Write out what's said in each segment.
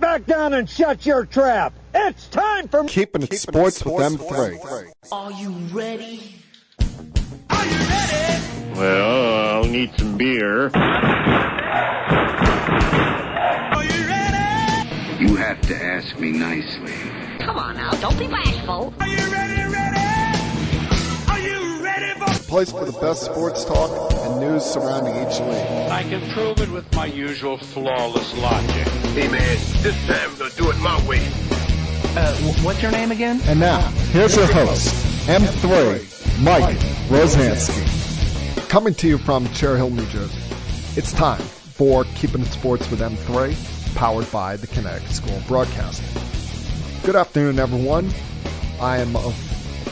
back down and shut your trap. It's time for Keeping It Sports with M3. Are you ready? Are you ready? Well, I'll need some beer. Are you ready? You have to ask me nicely. Come on now, don't be bashful. Are you ready? Are you ready for Place for the best sports talk and news surrounding each league. I can prove it with my usual flawless logic. Hey, man, this time we'll do it my way. What's your name again? And now, here's your host, M3, Mike Rosansky. Coming to you from Cherry Hill, New Jersey. It's time for Keeping It Sports with M3, powered by the Connecticut School of Broadcasting. Good afternoon, everyone. I am, of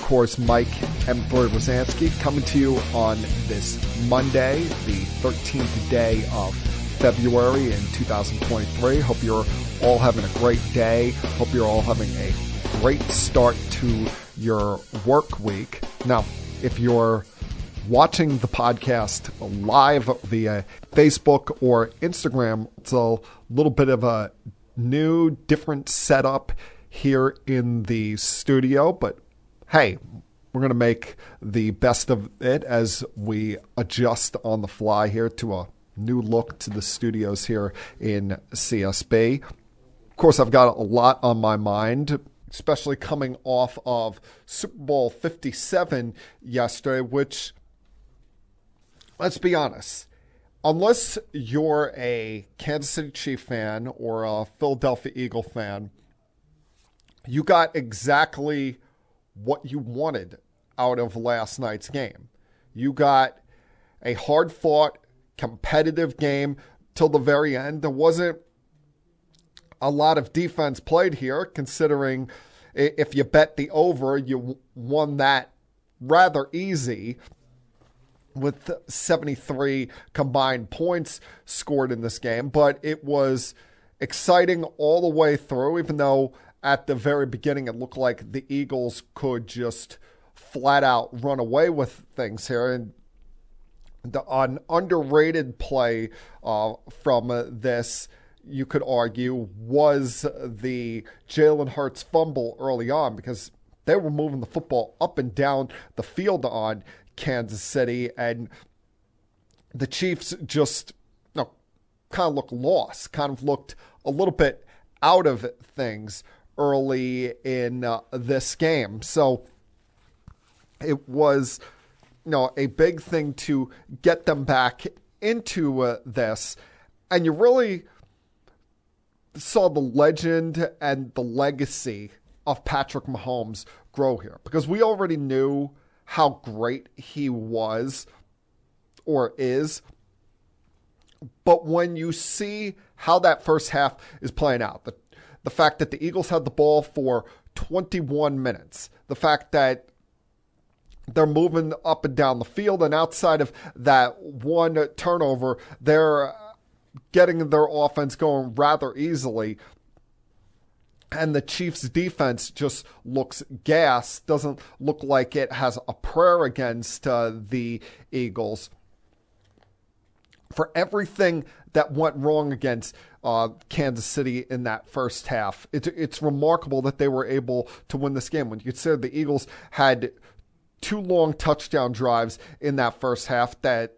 course, Mike M3 Rosansky, coming to you on this Monday, the 13th day of February in 2023. Hope you're all having a great day. Hope you're all having a great start to your work week. Now, if you're watching the podcast live via Facebook or Instagram, it's a little bit of a new, different setup here in the studio, but hey, we're going to make the best of it as we adjust on the fly here to a new look to the studios here in CSB. Of course, I've got a lot on my mind, especially coming off of Super Bowl 57 yesterday, which, let's be honest, unless you're a Kansas City Chief fan or a Philadelphia Eagle fan, you got exactly what you wanted out of last night's game. You got a hard-fought, competitive game till the very end. There wasn't a lot of defense played here, considering if you bet the over, you won that rather easy with 73 combined points scored in this game. But it was exciting all the way through, even though at the very beginning it looked like the Eagles could just flat out run away with things here. And an underrated play from this, you could argue, was the Jalen Hurts fumble early on, because they were moving the football up and down the field on Kansas City, and the Chiefs just kind of looked lost, kind of looked a little bit out of things early in this game. So it was a big thing to get them back into this, and you really saw the legend and the legacy of Patrick Mahomes grow here, because we already knew how great he was or is. But when you see how that first half is playing out, the fact that the Eagles had the ball for 21 minutes, the fact that they're moving up and down the field, and outside of that one turnover, they're getting their offense going rather easily. And the Chiefs' defense just looks gassed, doesn't look like it has a prayer against the Eagles. For everything that went wrong against Kansas City in that first half, it's remarkable that they were able to win this game. When you consider the Eagles had two long touchdown drives in that first half that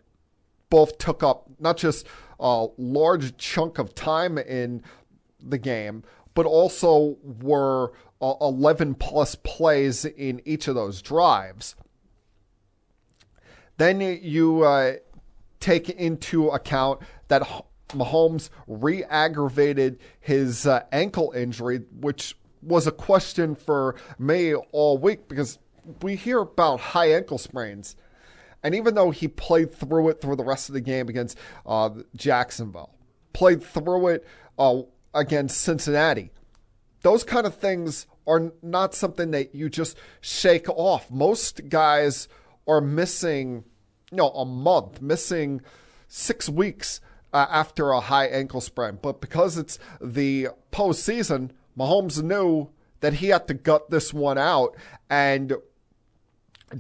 both took up not just a large chunk of time in the game, but also were 11 plus plays in each of those drives. Then you take into account that Mahomes re-aggravated his ankle injury, which was a question for me all week, because we hear about high ankle sprains. And even though he played through it through the rest of the game against Jacksonville, played through it against Cincinnati, those kind of things are not something that you just shake off. Most guys are missing, a month, missing 6 weeks after a high ankle sprain. But because it's the postseason, Mahomes knew that he had to gut this one out and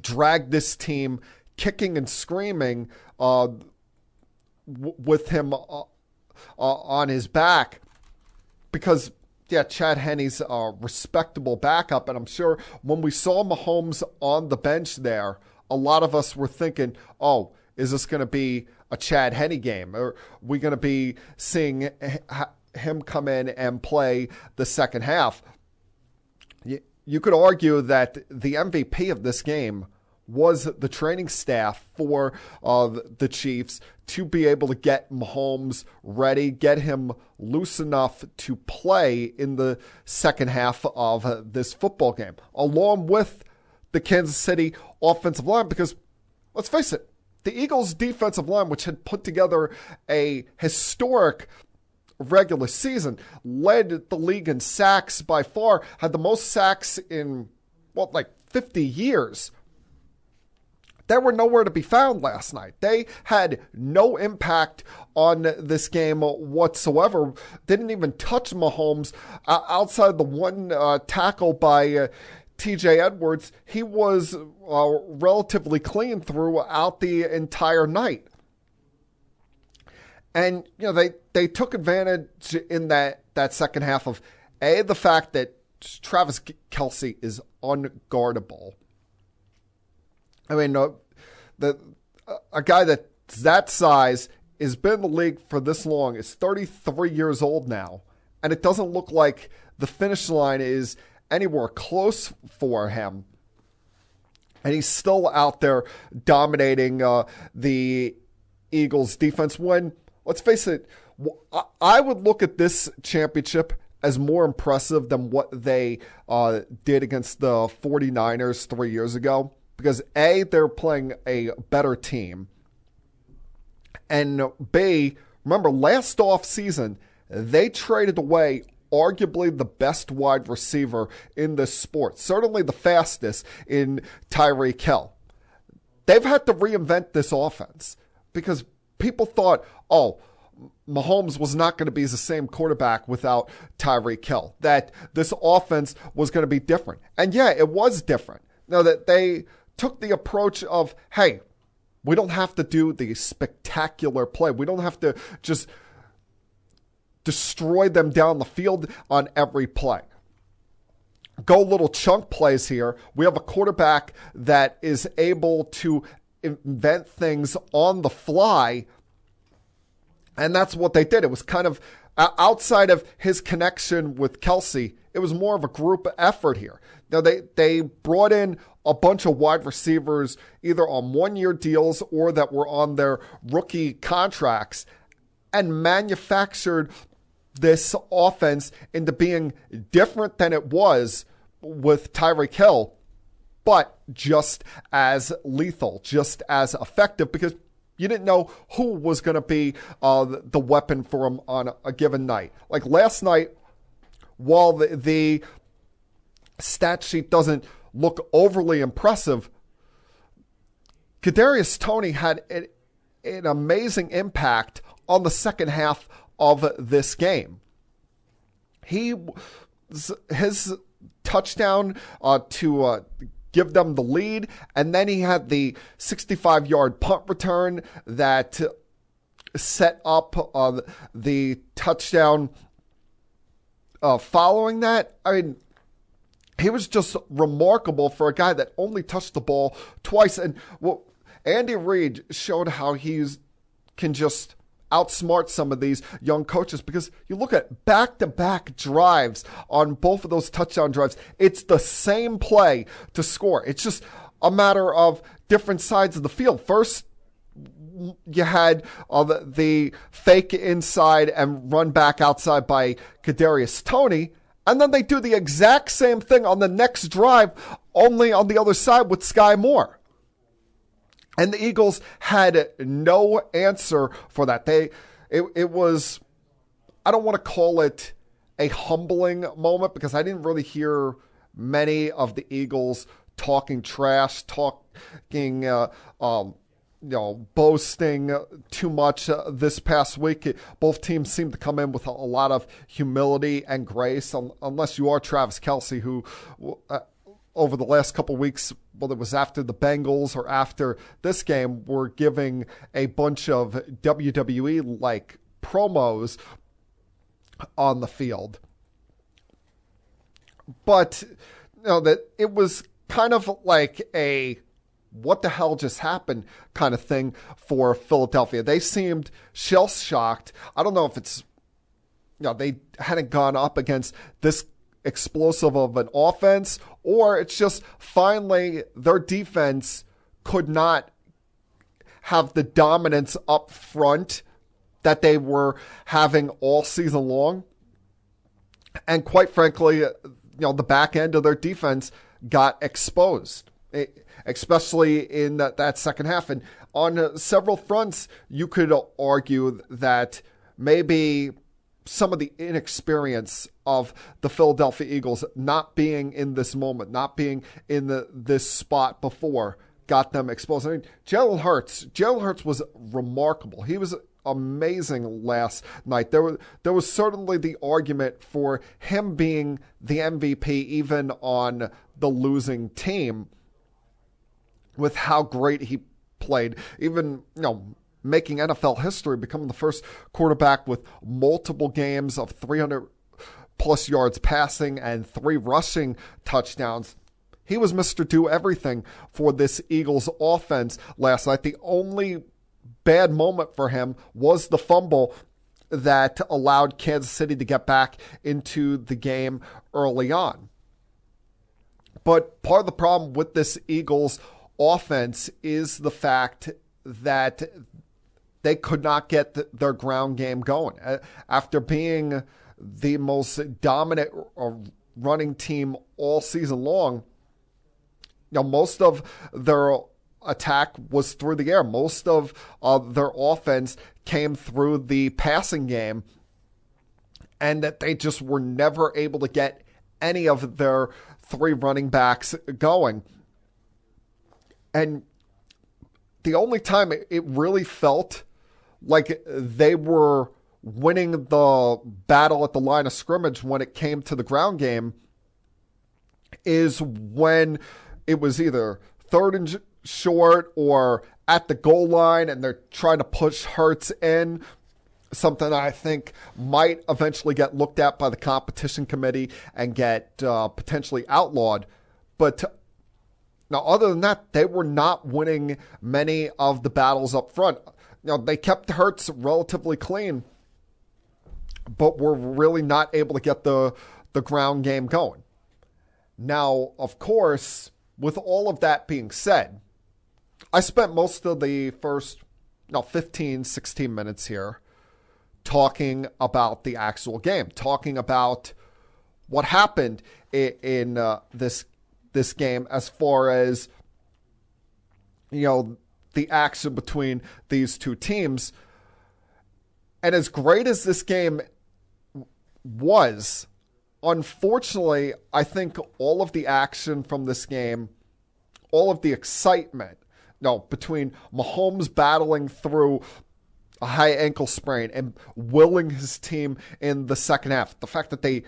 drag this team kicking and screaming with him on his back, because yeah, Chad Henne's a respectable backup. And I'm sure when we saw Mahomes on the bench there, a lot of us were thinking, oh, is this going to be a Chad Henne game? Or are we going to be seeing him come in and play the second half? You could argue that the MVP of this game was the training staff for the Chiefs to be able to get Mahomes ready, get him loose enough to play in the second half of this football game, along with the Kansas City offensive line, because let's face it, the Eagles' defensive line, which had put together a historic regular season, led the league in sacks by far, had the most sacks in, 50 years. They were nowhere to be found last night. They had no impact on this game whatsoever. Didn't even touch Mahomes outside the one tackle by TJ Edwards. He was relatively clean throughout the entire night. And, they took advantage in that second half of, the fact that Travis Kelce is unguardable. I mean, a guy that's that size, has been in the league for this long, is 33 years old now, and it doesn't look like the finish line is anywhere close for him. And he's still out there dominating the Eagles defense when, let's face it, I would look at this championship as more impressive than what they did against the 49ers 3 years ago. Because A, they're playing a better team. And B, remember last offseason, they traded away arguably the best wide receiver in this sport. Certainly the fastest in Tyreek Hill. They've had to reinvent this offense because people thought, Mahomes was not going to be the same quarterback without Tyreek Hill. That this offense was going to be different. And yeah, it was different. Now that they took the approach of, hey, we don't have to do the spectacular play. We don't have to just destroy them down the field on every play. Go little chunk plays here. We have a quarterback that is able to invent things on the fly, and that's what they did. It was kind of outside of his connection with Kelce, it was more of a group effort here. Now, they brought in a bunch of wide receivers either on one-year deals or that were on their rookie contracts and manufactured this offense into being different than it was with Tyreek Hill, but just as lethal, just as effective, because you didn't know who was going to be the weapon for him on a given night. Like last night, while the stat sheet doesn't look overly impressive, Kadarius Toney had an amazing impact on the second half of this game. His touchdown to give them the lead, and then he had the 65-yard punt return that set up the touchdown following that. I mean, he was just remarkable for a guy that only touched the ball twice. And Andy Reid showed how he can just outsmart some of these young coaches, because you look at back-to-back drives on both of those touchdown drives. It's the same play to score. It's just a matter of different sides of the field. First, you had the fake inside and run back outside by Kadarius Toney, and then they do the exact same thing on the next drive, only on the other side with Sky Moore. And the Eagles had no answer for that. It was, I don't want to call it a humbling moment, because I didn't really hear many of the Eagles talking trash, talking, boasting too much this past week. Both teams seemed to come in with a lot of humility and grace, unless you are Travis Kelce, who over the last couple of weeks, whether it was after the Bengals or after this game, were giving a bunch of WWE-like promos on the field. But, that it was kind of like a what the hell just happened kind of thing for Philadelphia. They seemed shell-shocked. I don't know if it's, they hadn't gone up against this explosive of an offense, or it's just finally their defense could not have the dominance up front that they were having all season long. And quite frankly, the back end of their defense got exposed, especially in that second half. And on several fronts, you could argue that maybe some of the inexperience of the Philadelphia Eagles not being in this moment, not being in this spot before, got them exposed. I mean, Jalen Hurts was remarkable. He was amazing last night. There was certainly the argument for him being the MVP even on the losing team with how great he played. Even, making NFL history, becoming the first quarterback with multiple games of 300 plus yards passing and 3 rushing touchdowns. He was Mr. Do Everything for this Eagles offense last night. The only bad moment for him was the fumble that allowed Kansas City to get back into the game early on. But part of the problem with this Eagles offense is the fact that they could not get their ground game going. After being the most dominant running team all season long, most of their attack was through the air. Most of their offense came through the passing game, and that they just were never able to get any of their 3 running backs going. And the only time it really felt like they were winning the battle at the line of scrimmage when it came to the ground game is when it was either 3rd and short or at the goal line and they're trying to push Hurts in, something I think might eventually get looked at by the competition committee and get potentially outlawed. But now, other than that, they were not winning many of the battles up front. They kept Hurts relatively clean, but were really not able to get the ground game going. Now, of course, with all of that being said, I spent most of the first 15, 16 minutes here talking about the actual game, talking about what happened in this game as far as, the action between these two teams. And as great as this game was, unfortunately, I think all of the action from this game, all of the excitement, between Mahomes battling through a high ankle sprain and willing his team in the second half, the fact that they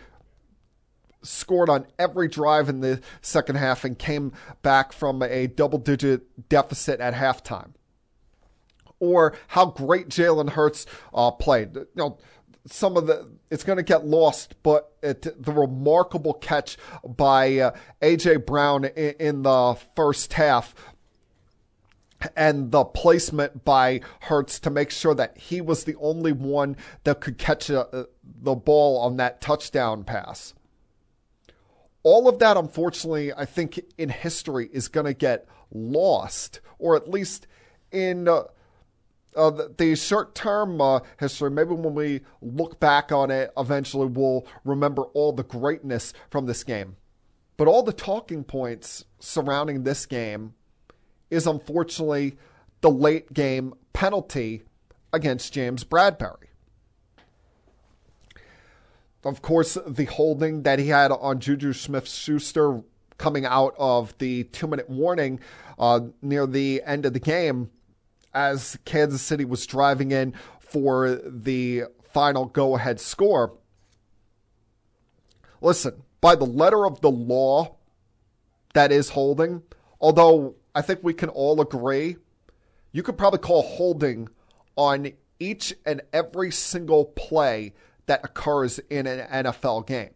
scored on every drive in the second half and came back from a double-digit deficit at halftime, or how great Jalen Hurts played. Some of it's going to get lost, but the remarkable catch by A.J. Brown in the first half and the placement by Hurts to make sure that he was the only one that could catch the ball on that touchdown pass. All of that, unfortunately, I think in history is going to get lost, or at least in the short-term history. Maybe when we look back on it, eventually we'll remember all the greatness from this game. But all the talking points surrounding this game is unfortunately the late game penalty against James Bradberry. Of course, the holding that he had on Juju Smith-Schuster coming out of the 2-minute warning near the end of the game as Kansas City was driving in for the final go-ahead score. Listen, by the letter of the law, that is holding, although I think we can all agree, you could probably call holding on each and every single play that occurs in an NFL game.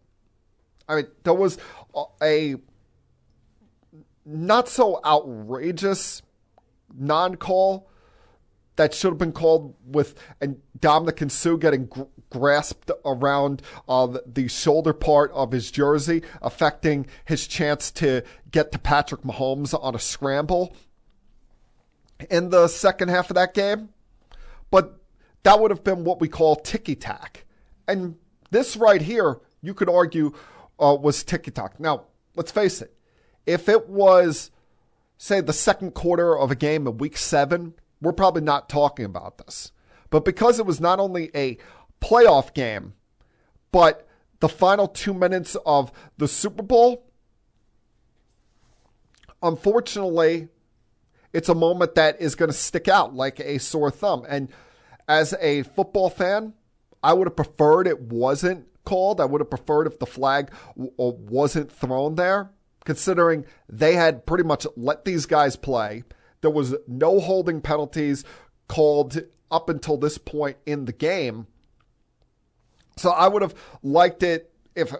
I mean, there was a not so outrageous non-call that should have been called with and Dominican Sue getting grasped around the shoulder part of his jersey, affecting his chance to get to Patrick Mahomes on a scramble in the second half of that game. But that would have been what we call ticky-tack. And this right here, you could argue, was ticky-tack. Now, let's face it. If it was, say, the second quarter of a game in Week 7, we're probably not talking about this. But because it was not only a playoff game, but the final 2 minutes of the Super Bowl, unfortunately, it's a moment that is going to stick out like a sore thumb. And as a football fan, I would have preferred it wasn't called. I would have preferred if the flag wasn't thrown there, considering they had pretty much let these guys play. There was no holding penalties called up until this point in the game. So I would have liked it if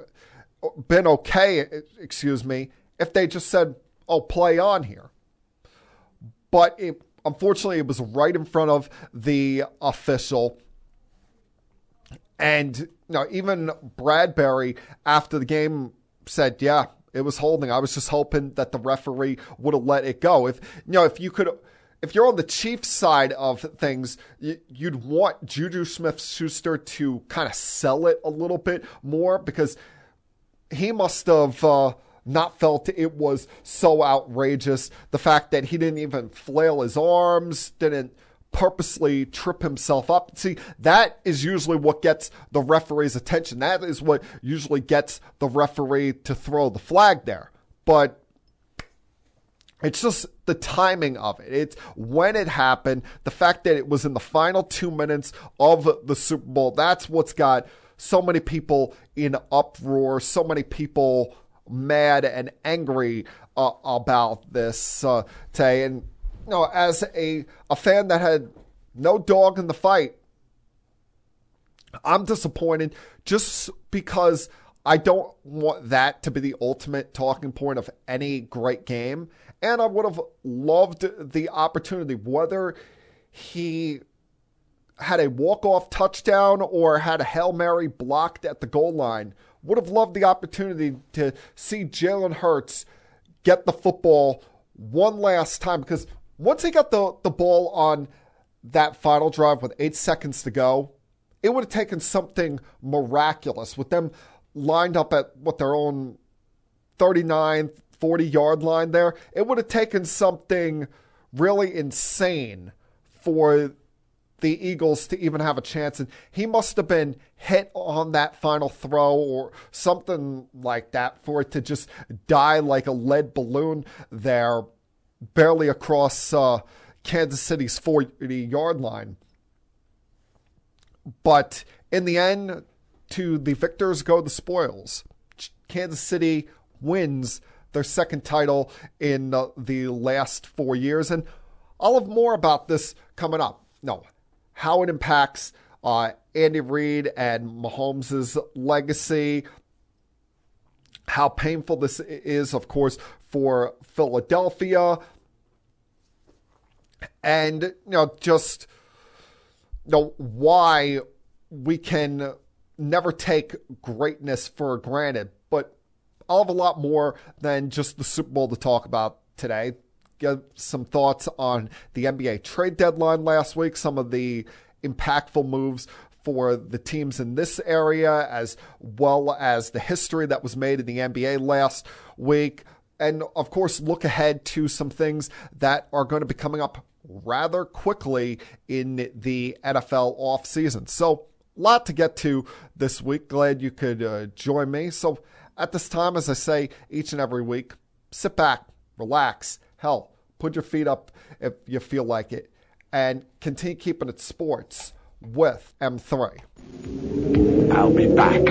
they just said, oh, play on here. But unfortunately, it was right in front of the official. And even Bradberry after the game said, yeah, it was holding. I was just hoping that the referee would have let it go. If you're on the Chiefs side of things, you'd want Juju Smith-Schuster to kind of sell it a little bit more, because he must have not felt it was so outrageous. The fact that he didn't even flail his arms, didn't purposely trip himself up. See, that is usually what gets the referee's attention. That is what usually gets the referee to throw the flag there. But it's just the timing of it. It's when it happened, the fact that it was in the final 2 minutes of the Super Bowl. That's what's got so many people in uproar, so many people mad and angry about this, Tay. And as a fan that had no dog in the fight, I'm disappointed just because I don't want that to be the ultimate talking point of any great game. And I would have loved the opportunity, whether he had a walk-off touchdown or had a Hail Mary blocked at the goal line, would have loved the opportunity to see Jalen Hurts get the football one last time, because once he got the ball on that final drive with 8 seconds to go, it would have taken something miraculous with them lined up at their own 39, 40-yard line there. It would have taken something really insane for the Eagles to even have a chance. And he must have been hit on that final throw or something like that for it to just die like a lead balloon there, barely across Kansas City's 40-yard line. But in the end, to the victors go the spoils. Kansas City wins their second title in the last 4 years. And I'll have more about this coming up. How it impacts Andy Reid and Mahomes' legacy, how painful this is, of course, for Philadelphia, and why we can never take greatness for granted. But I'll have a lot more than just the Super Bowl to talk about today. Get some thoughts on the NBA trade deadline last week, some of the impactful moves for the teams in this area, as well as the history that was made in the NBA last week. And, of course, look ahead to some things that are going to be coming up rather quickly in the NFL offseason. So, a lot to get to this week. Glad you could join me. So, at this time, as I say each and every week, sit back, relax, hell, put your feet up if you feel like it, and continue keeping it sports with M3. I'll be back.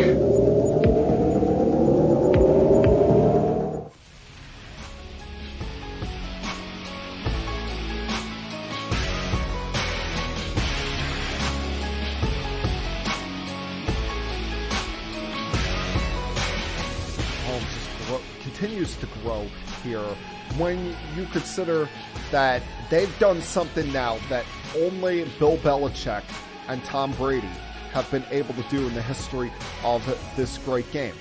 continues to grow here when you consider that they've done something now that only Bill Belichick and Tom Brady have been able to do in the history of this great game.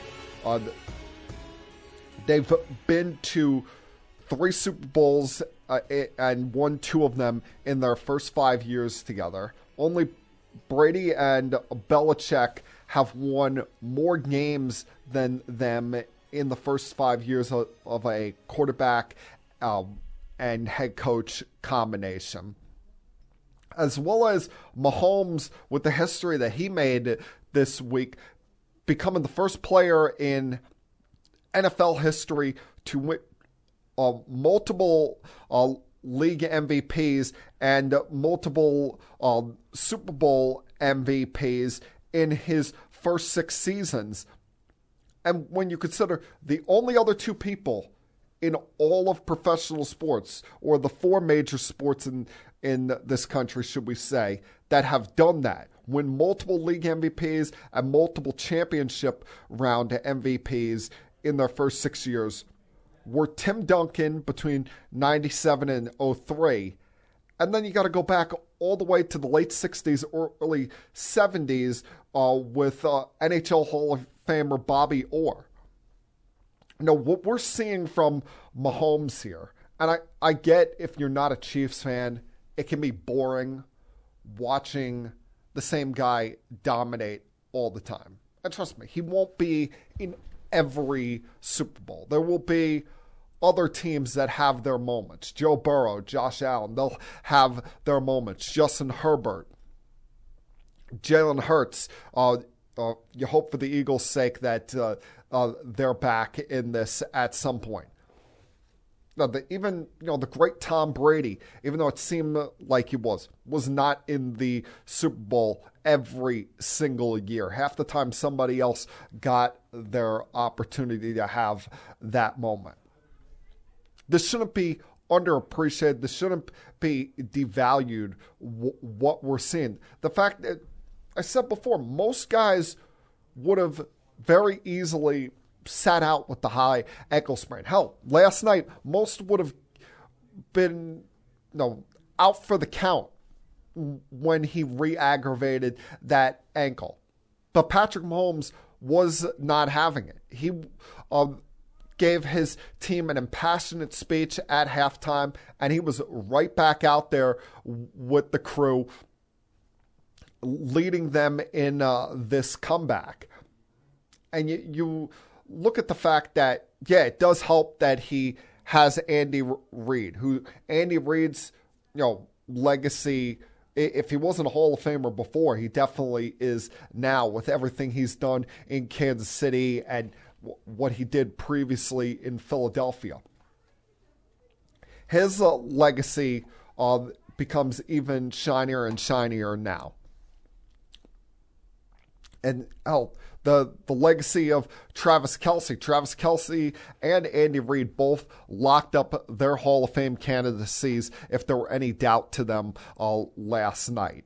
They've been to 3 Super Bowls and won 2 of them in their first 5 years together. Only Brady and Belichick have won more games than them in the first 5 years of a quarterback and head coach combination. As well as Mahomes, with the history that he made this week, becoming the first player in NFL history to win multiple league MVPs and multiple Super Bowl MVPs in his first 6 seasons. And when you consider the only other 2 people in all of professional sports, or the 4 major sports in this country, should we say, that have done that, win multiple league MVPs and multiple championship round MVPs in their first 6 years, were Tim Duncan between 97 and 03. And then you got to go back all the way to the late 60s or early 70s with NHL Hall of Famer Bobby Orr. Now, what we're seeing from Mahomes here, and I get if you're not a Chiefs fan, it can be boring watching the same guy dominate all the time. And trust me, he won't be in every Super Bowl. There will be other teams that have their moments. Joe Burrow, Josh Allen, they'll have their moments. Justin Herbert, Jalen Hurts. You hope for the Eagles' sake that they're back in this at some point. Now, the great Tom Brady, even though it seemed like he was not in the Super Bowl every single year. Half the time somebody else got their opportunity to have that moment. This shouldn't be underappreciated. This shouldn't be devalued, what we're seeing. The fact that, I said before, most guys would have very easily sat out with the high ankle sprain. Hell, last night, most would have been out for the count when he re-aggravated that ankle. But Patrick Mahomes was not having it. He gave his team an impassionate speech at halftime, and he was right back out there with the crew, leading them in this comeback. And you look at the fact that, yeah, it does help that he has Andy Reid, who Andy Reid's, legacy, if he wasn't a Hall of Famer before, he definitely is now with everything he's done in Kansas City and what he did previously in Philadelphia. His legacy becomes even shinier and shinier now. And the legacy of Travis Kelce. Travis Kelce and Andy Reid both locked up their Hall of Fame candidacies if there were any doubt to them last night.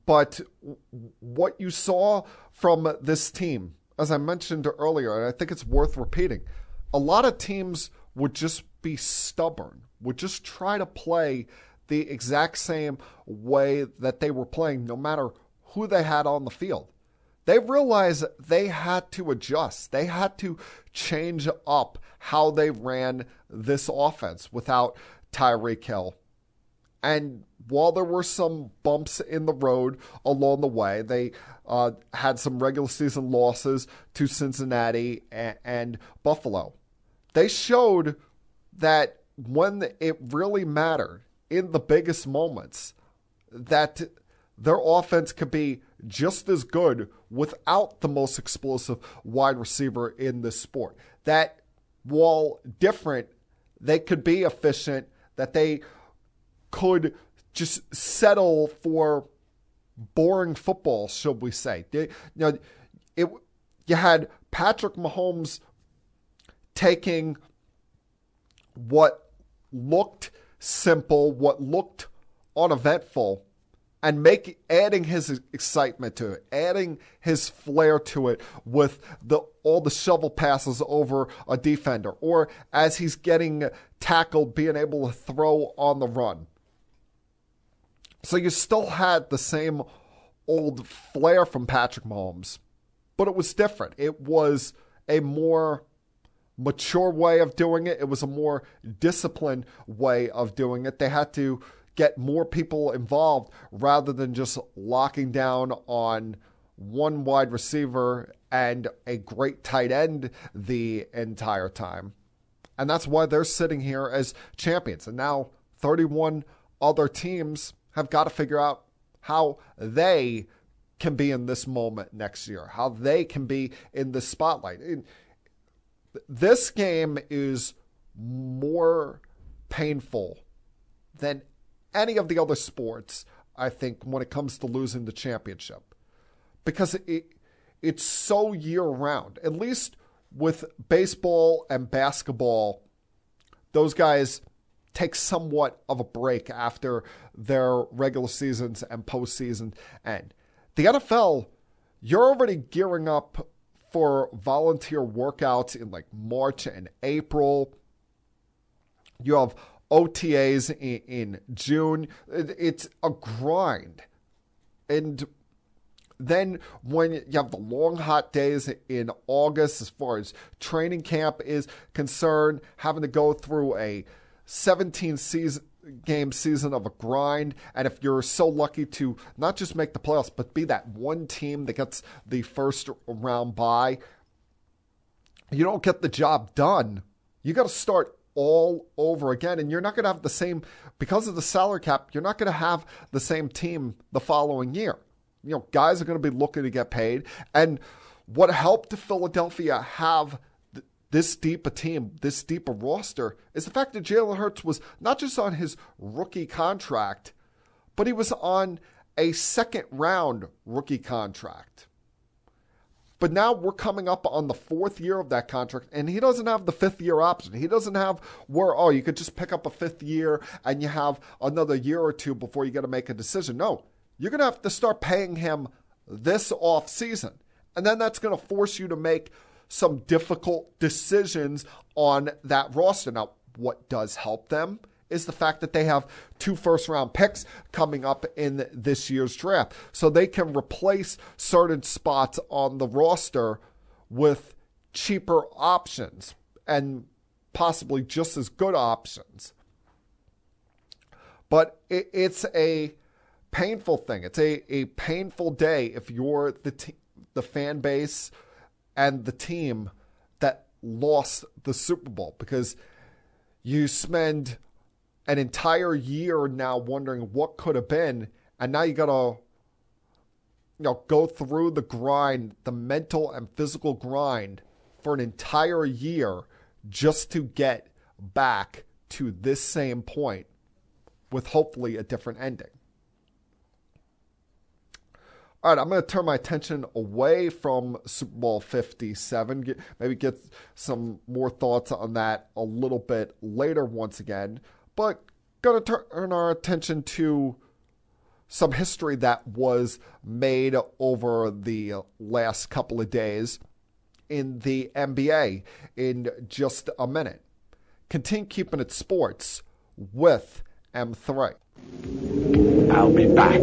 But what you saw from this team, as I mentioned earlier, and I think it's worth repeating, a lot of teams would just be stubborn, would just try to play the exact same way that they were playing, no matter who they had on the field. They realized they had to adjust. They had to change up how they ran this offense without Tyreek Hill. And while there were some bumps in the road along the way, they had some regular season losses to Cincinnati and Buffalo. They showed that when it really mattered, in the biggest moments, that their offense could be just as good without the most explosive wide receiver in this sport. That while different, they could be efficient, that they could just settle for boring football, should we say. You had Patrick Mahomes taking what looked simple, what looked uneventful, and adding his excitement to it, adding his flair to it with all the shovel passes over a defender, or as he's getting tackled, being able to throw on the run. So you still had the same old flair from Patrick Mahomes, but it was different. It was a more mature way of doing it. It was a more disciplined way of doing it. They had to get more people involved rather than just locking down on one wide receiver and a great tight end the entire time. And that's why they're sitting here as champions. And now 31 other teams have got to figure out how they can be in this moment next year, how they can be in the spotlight. This game is more painful than any of the other sports, I think, when it comes to losing the championship. Because it's so year-round. At least with baseball and basketball, those guys take somewhat of a break after their regular seasons and postseason end. The NFL, you're already gearing up for volunteer workouts in like March and April. You have OTAs in June. It's a grind. And then when you have the long, hot days in August, as far as training camp is concerned, having to go through a 17-game season of a grind. And if you're so lucky to not just make the playoffs, but be that one team that gets the first round bye, you don't get the job done. You got to start all over again. And you're not going to have the same, because of the salary cap, you're not going to have the same team the following year. You know, guys are going to be looking to get paid. And what helped Philadelphia have this deep a team, this deep a roster, is the fact that Jalen Hurts was not just on his rookie contract, but he was on a second-round rookie contract. But now we're coming up on the fourth year of that contract, and he doesn't have the fifth-year option. He doesn't have where, you could just pick up a fifth year and you have another year or two before you got to make a decision. No, you're going to have to start paying him this offseason. And then that's going to force you to make some difficult decisions on that roster. Now, what does help them is the fact that they have 2 first-round picks coming up in this year's draft. So they can replace certain spots on the roster with cheaper options and possibly just as good options. But it's a painful thing. It's a painful day if you're the fan base and the team that lost the Super Bowl, because you spend an entire year now wondering what could have been, and now you got to go through the grind, the mental and physical grind for an entire year just to get back to this same point with hopefully a different ending. All right, I'm going to turn my attention away from Super Bowl 57, maybe get some more thoughts on that a little bit later once again, but going to turn our attention to some history that was made over the last couple of days in the NBA in just a minute. Continue keeping it sports with M3. I'll be back.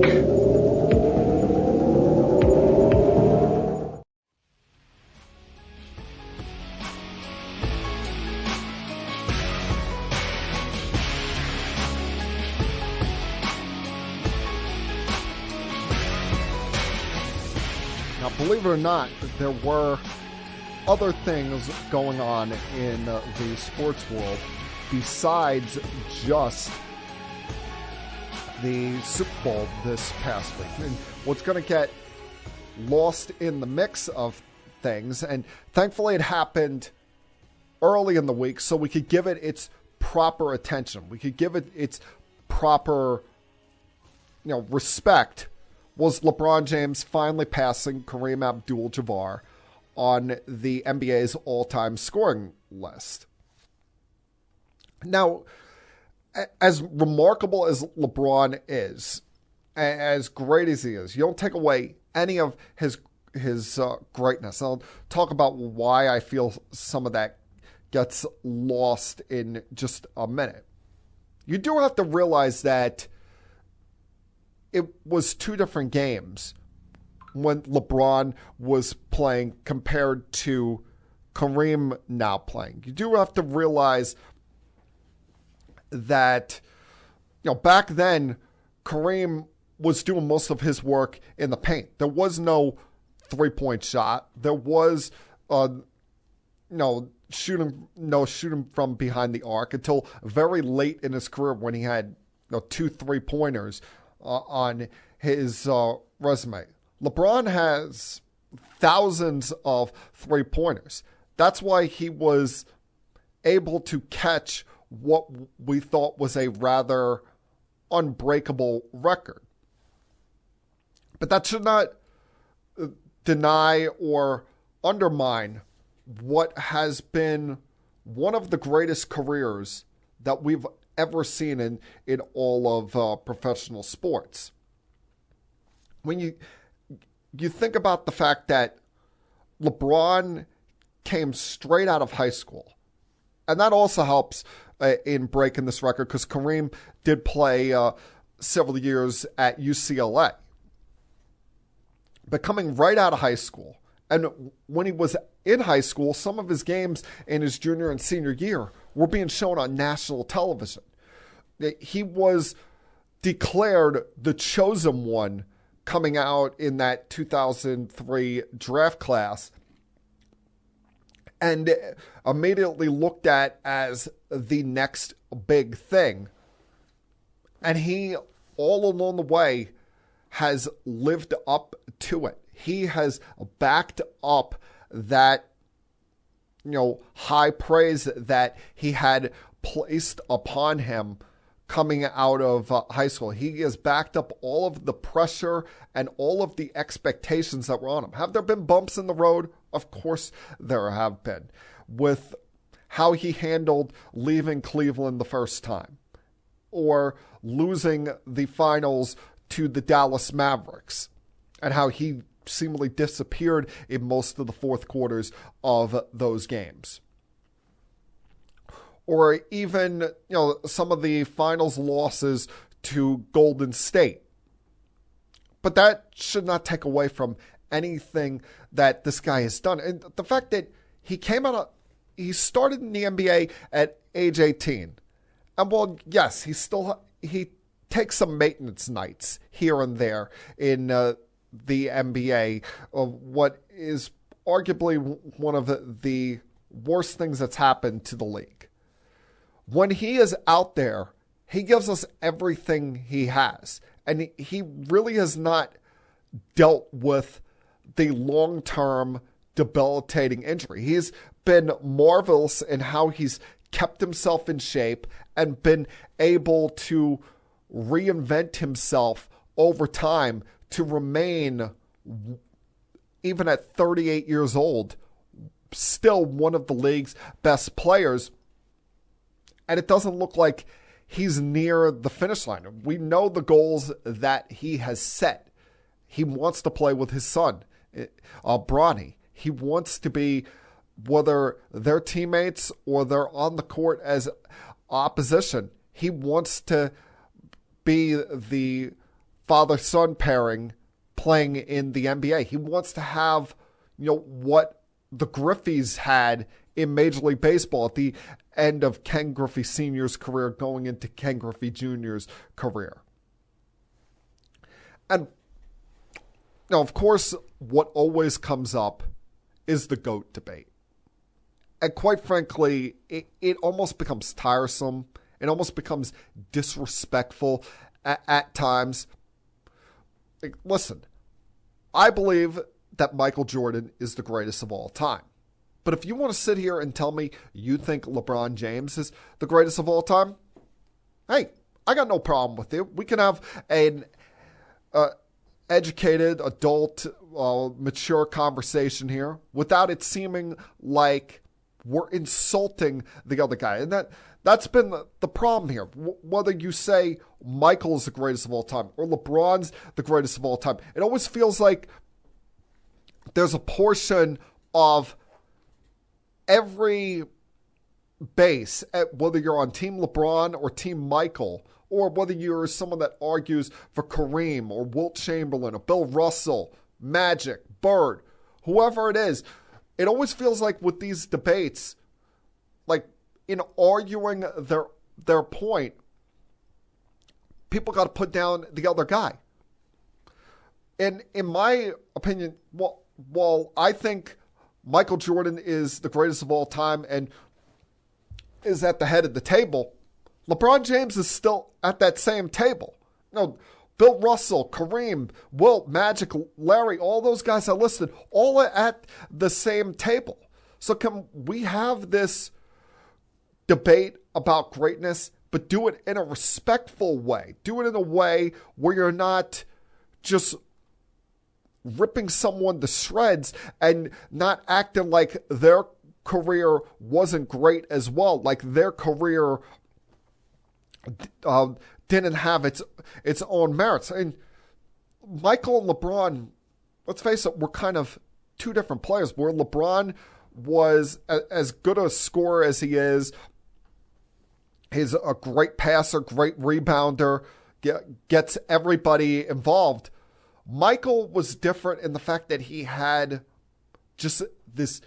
Now, believe it or not, there were other things going on in the sports world besides just the Super Bowl this past week. And what's going to get lost in the mix of things, and thankfully it happened early in the week so we could give it its proper attention. We could give it its proper, respect, was LeBron James finally passing Kareem Abdul-Jabbar on the NBA's all-time scoring list. Now, as remarkable as LeBron is, as great as he is, you don't take away any of his greatness. I'll talk about why I feel some of that gets lost in just a minute. You do have to realize that it was two different games when LeBron was playing compared to Kareem now playing. You do have to realize that, back then, Kareem was doing most of his work in the paint. There was no three-point shot. There was shooting from behind the arc until very late in his career when he had 2 3-pointers on his resume. LeBron has thousands of three-pointers. That's why he was able to catch what we thought was a rather unbreakable record. But that should not deny or undermine what has been one of the greatest careers that we've ever seen in all of professional sports. When you think about the fact that LeBron came straight out of high school, and that also helps in breaking this record because Kareem did play several years at UCLA. But coming right out of high school, and when he was in high school, some of his games in his junior and senior year were being shown on national television. He was declared the chosen one coming out in that 2003 draft class and immediately looked at as the next big thing. And he, all along the way, has lived up to it. He has backed up that, high praise that he had placed upon him coming out of high school. He has backed up all of the pressure and all of the expectations that were on him. Have there been bumps in the road? Of course there have been. With how he handled leaving Cleveland the first time, or losing the finals to the Dallas Mavericks, and how he seemingly disappeared in most of the fourth quarters of those games. Or even, some of the finals losses to Golden State. But that should not take away from anything that this guy has done. And the fact that he he started in the NBA at age 18. And well, yes, he takes some maintenance nights here and there in the NBA of what is arguably one of the worst things that's happened to the league. When he is out there, he gives us everything he has. And he really has not dealt with the long-term debilitating injury. He's been marvelous in how he's kept himself in shape and been able to reinvent himself over time to remain, even at 38 years old, still one of the league's best players. And it doesn't look like he's near the finish line. We know the goals that he has set. He wants to play with his son, Bronny. He wants to be, whether they're teammates or they're on the court as opposition, he wants to be the father-son pairing playing in the NBA. He wants to have, what the Griffeys had in Major League Baseball at the end of Ken Griffey Sr.'s career going into Ken Griffey Jr.'s career. And, of course, what always comes up is the GOAT debate. And quite frankly, it almost becomes tiresome. It almost becomes disrespectful at times. Listen, I believe that Michael Jordan is the greatest of all time. But if you want to sit here and tell me you think LeBron James is the greatest of all time, hey, I got no problem with it. We can have an educated, adult, mature conversation here without it seeming like we're insulting the other guy. And that's been the problem here. Whether you say Michael's the greatest of all time or LeBron's the greatest of all time, it always feels like there's a portion of every base, whether you're on Team LeBron or Team Michael, or whether you're someone that argues for Kareem or Wilt Chamberlain or Bill Russell, Magic, Bird, whoever it is, it always feels like with these debates, like in arguing their point, people got to put down the other guy. And in my opinion, while I think Michael Jordan is the greatest of all time and is at the head of the table, LeBron James is still at that same table. Bill Russell, Kareem, Wilt, Magic, Larry, all those guys I listed, all at the same table. So can we have this debate about greatness, but do it in a respectful way? Do it in a way where you're not just ripping someone to shreds and not acting like their career wasn't great as well, like their career didn't have its own merits. And Michael and LeBron, let's face it, were kind of two different players. Where LeBron was as good a scorer as he is, he's a great passer, great rebounder, gets everybody involved. Michael was different in the fact that he had just this,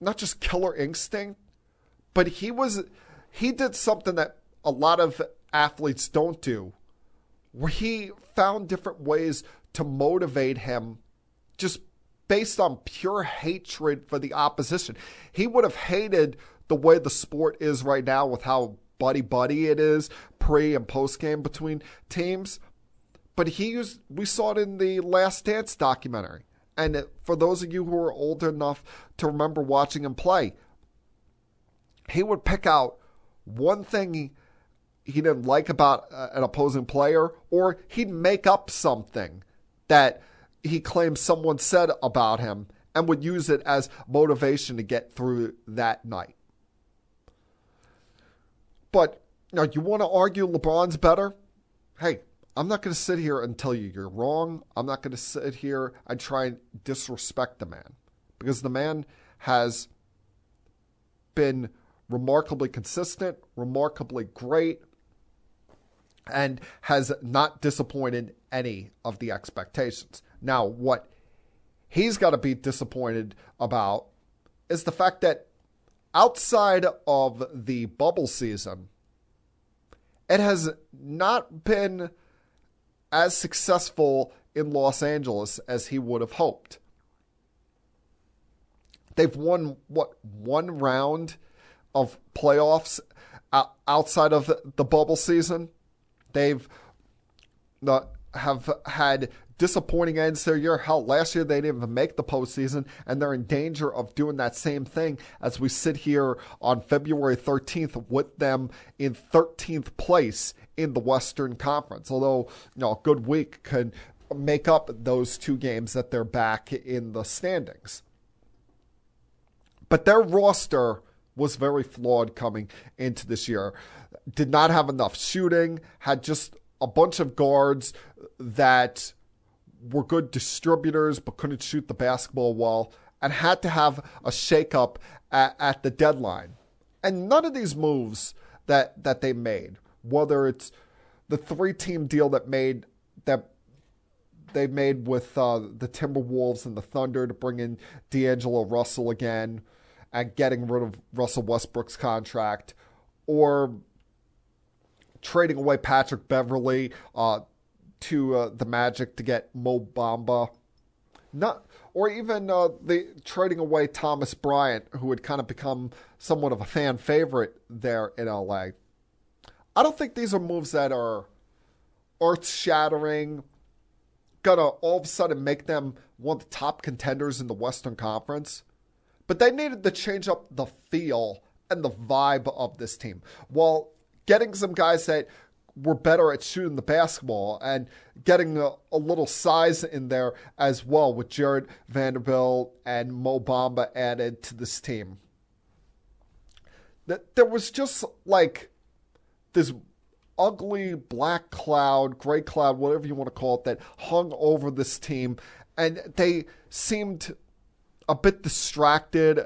not just killer instinct, but he did something that a lot of athletes don't do, where he found different ways to motivate him just based on pure hatred for the opposition. He would have hated the way the sport is right now with how buddy-buddy it is pre- and post-game between teams. But we saw it in the Last Dance documentary. And for those of you who are old enough to remember watching him play, he would pick out one thing he didn't like about an opposing player, or he'd make up something that he claimed someone said about him and would use it as motivation to get through that night. But you want to argue LeBron's better? Hey, I'm not going to sit here and tell you you're wrong. I'm not going to sit here and try and disrespect the man, because the man has been remarkably consistent, remarkably great, and has not disappointed any of the expectations. Now, what he's got to be disappointed about is the fact that outside of the bubble season, it has not been as successful in Los Angeles as he would have hoped. They've won, one round of playoffs outside of the bubble season. They've have had disappointing ends their year. Hell, last year they didn't even make the postseason, and they're in danger of doing that same thing as we sit here on February 13th with them in 13th place in the Western Conference. Although, a good week can make up those two games that they're back in the standings. But their roster was very flawed coming into this year. Did not have enough shooting, had just a bunch of guards that were good distributors but couldn't shoot the basketball well, and had to have a shakeup at the deadline. And none of these moves that they made, whether it's the 3-team deal that they made with the Timberwolves and the Thunder to bring in D'Angelo Russell again and getting rid of Russell Westbrook's contract, or trading away Patrick Beverly to the Magic to get Mo Bamba, or even the trading away Thomas Bryant, who had kind of become somewhat of a fan favorite there in LA. I don't think these are moves that are earth-shattering, gonna all of a sudden make them one of the top contenders in the Western Conference. But they needed to change up the feel and the vibe of this team, while getting some guys that were better at shooting the basketball and getting a little size in there as well, with Jared Vanderbilt and Mo Bamba added to this team. that there was just like this ugly black cloud, gray cloud, whatever you want to call it, that hung over this team. And they seemed a bit distracted,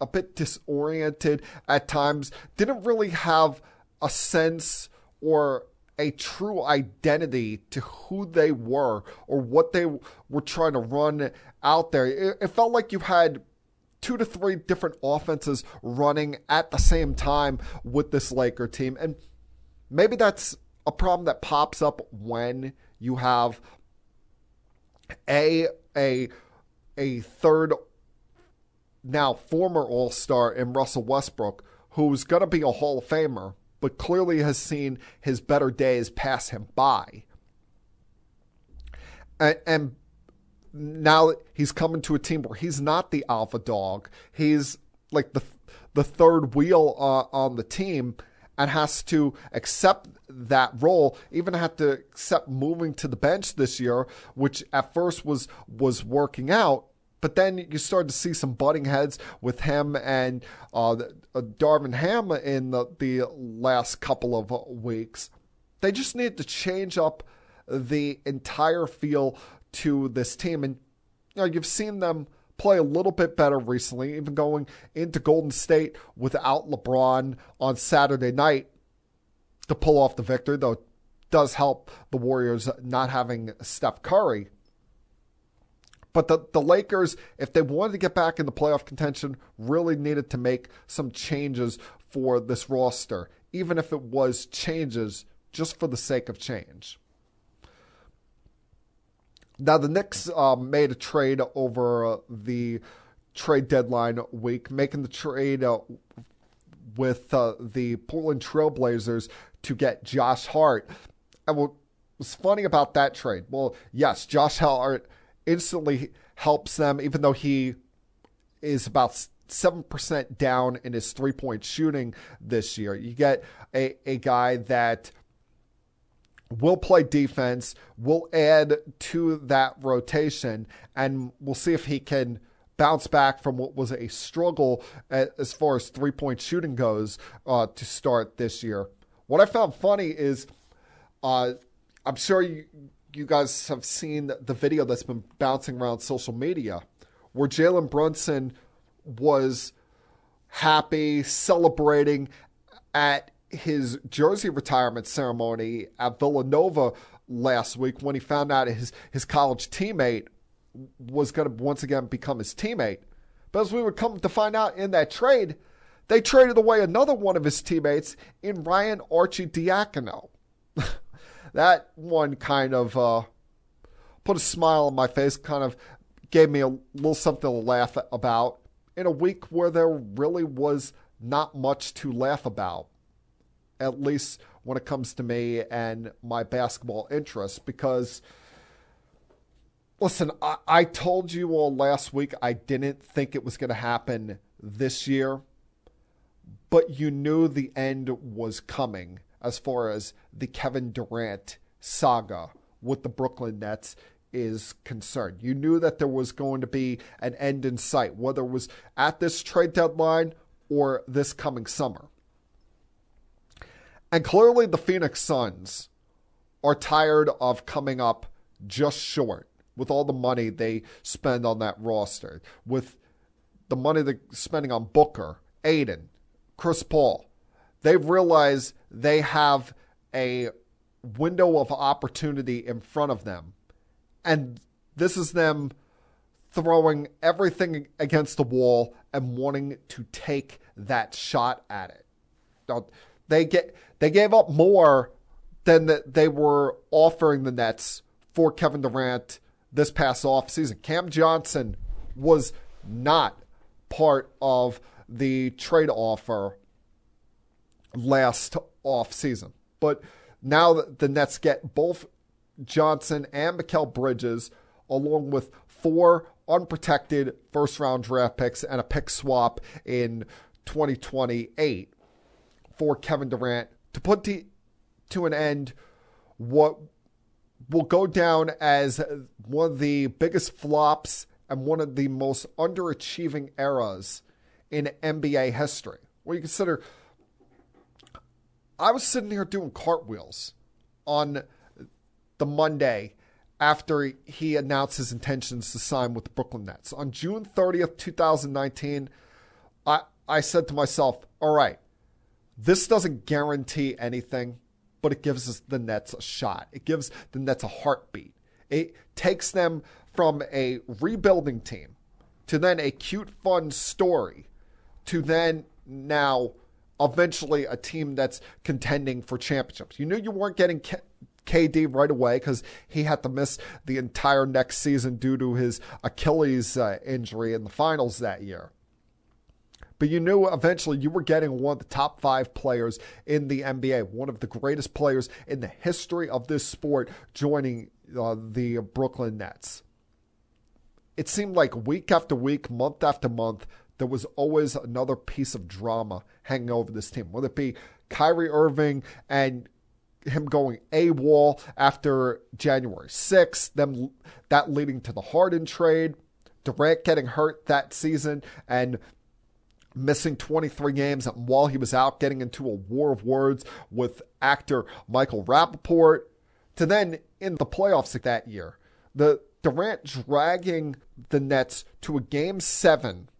a bit disoriented at times, didn't really have a sense or a true identity to who they were or what they were trying to run out there. It felt like you had 2 to 3 different offenses running at the same time with this Laker team. And maybe that's a problem that pops up when you have a third, now former All-Star in Russell Westbrook, who's going to be a Hall of Famer, but clearly has seen his better days pass him by. And now he's coming to a team where he's not the alpha dog. He's like the third wheel on the team and has to accept that role, even had to accept moving to the bench this year, which at first was working out. But then you started to see some butting heads with him and Darvin Ham in the last couple of weeks. They just need to change up the entire feel to this team. And you've seen them play a little bit better recently, even going into Golden State without LeBron on Saturday night to pull off the victory, though it does help the Warriors not having Steph Curry. But the Lakers, if they wanted to get back in the playoff contention, really needed to make some changes for this roster, even if it was changes just for the sake of change. Now, the Knicks made a trade over the trade deadline week, making the trade with the Portland Trailblazers to get Josh Hart. And what was funny about that trade? Well, yes, Josh Hart instantly helps them, even though he is about 7% down in his three-point shooting this year. You get a guy that will play defense, will add to that rotation, and we'll see if he can bounce back from what was a struggle as far as three-point shooting goes to start this year. What I found funny is I'm sure you guys have seen the video that's been bouncing around social media where Jalen Brunson was happy, celebrating at his jersey retirement ceremony at Villanova last week when he found out his college teammate was going to once again become his teammate. But as we would come to find out in that trade, they traded away another one of his teammates in Ryan Arcidiacono. That one kind of put a smile on my face, kind of gave me a little something to laugh about in a week where there really was not much to laugh about, at least when it comes to me and my basketball interests. Because, listen, I told you all last week I didn't think it was going to happen this year, but you knew the end was coming as far as the Kevin Durant saga with the Brooklyn Nets is concerned. You knew that there was going to be an end in sight, whether it was at this trade deadline or this coming summer. And clearly the Phoenix Suns are tired of coming up just short with all the money they spend on that roster, with the money they're spending on Booker, Aiden, Chris Paul. They've realized they have a window of opportunity in front of them. And this is them throwing everything against the wall and wanting to take that shot at it. Now, they gave up more than they were offering the Nets for Kevin Durant this past offseason. Cam Johnson was not part of the trade offer last offseason. But now the Nets get both Johnson and Mikal Bridges, along with 4 unprotected first-round draft picks and a pick swap in 2028 for Kevin Durant to put to an end what will go down as one of the biggest flops and one of the most underachieving eras in NBA history. When you consider I was sitting here doing cartwheels on the Monday after he announced his intentions to sign with the Brooklyn Nets. On June 30th, 2019, I said to myself, all right, this doesn't guarantee anything, but it gives us the Nets a shot. It gives the Nets a heartbeat. It takes them from a rebuilding team to then a cute, fun story to then now eventually a team that's contending for championships. You knew you weren't getting KD right away because he had to miss the entire next season due to his Achilles injury in the finals that year. But you knew eventually you were getting one of the top 5 players in the NBA, one of the greatest players in the history of this sport joining the Brooklyn Nets. It seemed like week after week, month after month, there was always another piece of drama hanging over this team, whether it be Kyrie Irving and him going AWOL after January 6th, that leading to the Harden trade, Durant getting hurt that season and missing 23 games, and while he was out getting into a war of words with actor Michael Rappaport, to then in the playoffs that year, the Durant dragging the Nets to a Game 7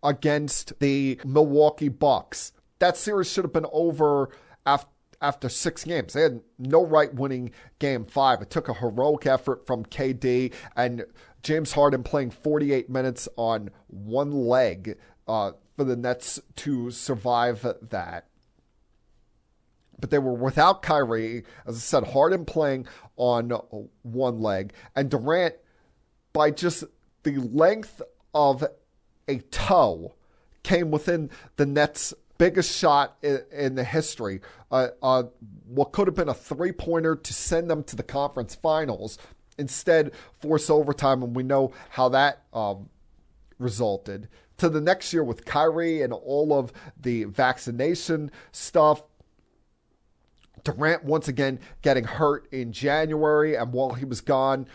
against the Milwaukee Bucks. That series should have been over after 6 games. They had no right winning Game 5. It took a heroic effort from KD and James Harden playing 48 minutes on one leg for the Nets to survive that. But they were without Kyrie, as I said, Harden playing on one leg, and Durant, by just the length of a toe, came within the Nets' biggest shot in the history. What could have been a 3-pointer to send them to the conference finals, instead force overtime, and we know how that resulted. To the next year with Kyrie and all of the vaccination stuff, Durant once again getting hurt in January, and while he was gone,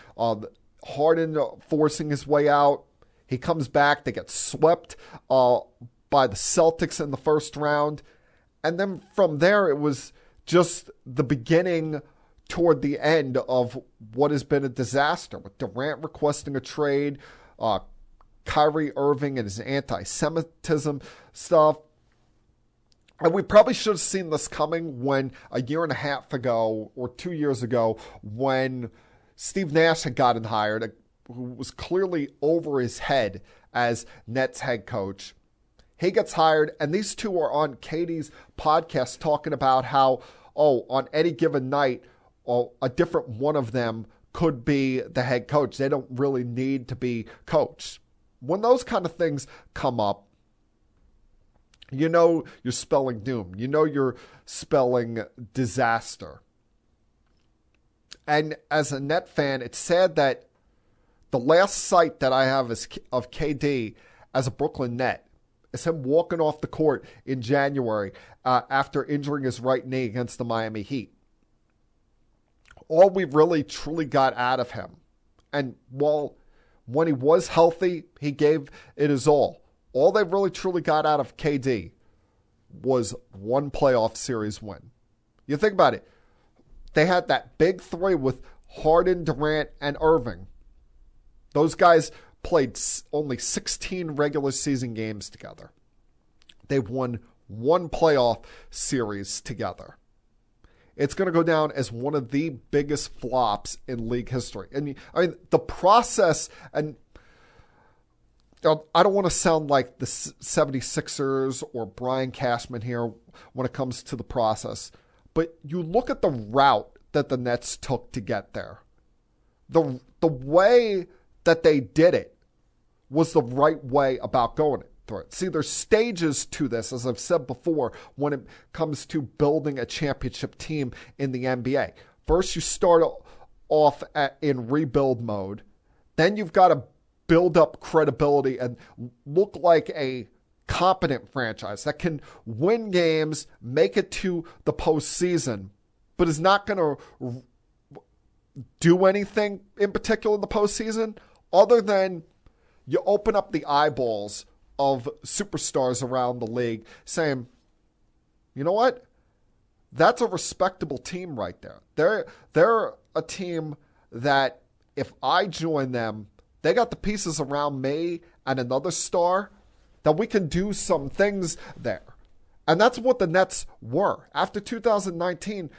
Harden forcing his way out. He comes back, they get swept by the Celtics in the first round, and then from there it was just the beginning toward the end of what has been a disaster, with Durant requesting a trade, Kyrie Irving and his anti-Semitism stuff. And we probably should have seen this coming when a year and a half ago or 2 years ago, when Steve Nash had gotten hired, who was clearly over his head as Nets head coach. He gets hired, and these two are on KD's podcast talking about how, on any given night, a different one of them could be the head coach. They don't really need to be coached. When those kind of things come up, you know you're spelling doom. You know you're spelling disaster. And as a Net fan, it's sad that the last sight that I have of KD as a Brooklyn Net is him walking off the court in January after injuring his right knee against the Miami Heat. All we really truly got out of him, and when he was healthy, he gave it his all. All they really truly got out of KD was one playoff series win. You think about it. They had that big 3 with Harden, Durant, and Irving. Those guys played only 16 regular season games together. They've won one playoff series together. It's going to go down as one of the biggest flops in league history. And I mean, the process, and I don't want to sound like the 76ers or Brian Cashman here when it comes to the process, but you look at the route that the Nets took to get there. The way that they did it was the right way about going through it. See, there's stages to this, as I've said before, when it comes to building a championship team in the NBA. First, you start off in rebuild mode. Then you've got to build up credibility and look like a competent franchise that can win games, make it to the postseason, but is not going to do anything in particular in the postseason other than you open up the eyeballs of superstars around the league saying, you know what? That's a respectable team right there. They're a team that if I join them, they got the pieces around me and another star that we can do some things there. And that's what the Nets were. After 2019,